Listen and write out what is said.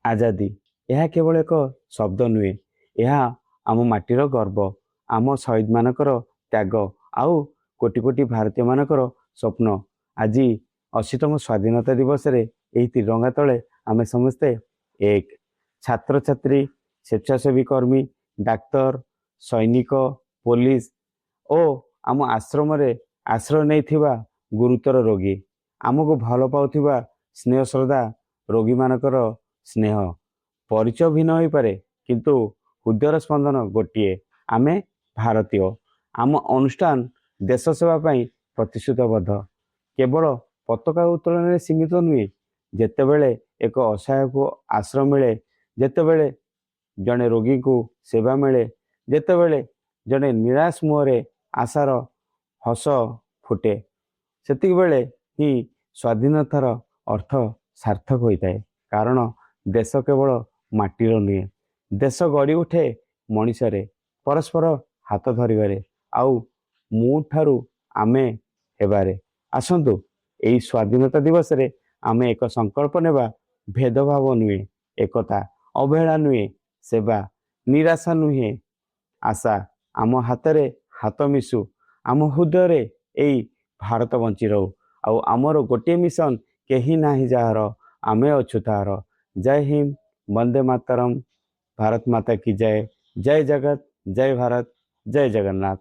आजादी यह केवल एक शब्द नुहे, यह आम माटीर गर्व, आम शहीद मानकर त्याग आउ कोटि कोटि भारतीय मानकर स्वप्न। आज 80तम स्वाधीनता दिवस रे यही तिरंगा तले आमे समस्ते एक। छात्र छात्री, स्वेच्छासेवी कर्मी, डाक्तर, सैनिक, पुलिस ओ आम आश्रम रे आश्रय नहीं गुरुतर रोगी, आमको भल पाउथिबा स्नेह श्रद्धा रोगी मानकर स्नेह परिचय भिन्न हो पारे किंतु हृदयर स्पंदन गोटे, आमे भारतीय। आम अनुष्ठान देश सेवा ପାଇଁ प्रतिश्रुतबद्ध। केवल पताका उत्तोलन सीमित नुहे, जेतेबेले एक असहाय को आश्रय मिले, जेतेबेले जड़े रोगी को सेवा मिले, जेतेबेले जड़े निराश मुहरे आशार हस फुटे, सेतिक बेले ही स्वाधीनतार अर्थ सार्थक होता है। कारण देश केवल माटीर नुहे, देश गढ़ी उठे मनीषरे, परस्पर हाथ धरिबारे आउ मु ठारू आमे हेबारे। आसंतु एई स्वाधीनता दिवस रे आमे एक संकल्प नेबा, भेदभाव नुहे, एकता, अवहेला नुहे, सेवा, निराशा नुहे, आशा। आम हाथरे हाथ मिसु, आम हृदय एई भारत बंची रहू। आउ आमर गोटे मिशन, केही नाही जार आमे अछु तार। जय हिंद, वंदे मातरम, भारत माता की जय। जय जगत, जय भारत, जय जगन्नाथ।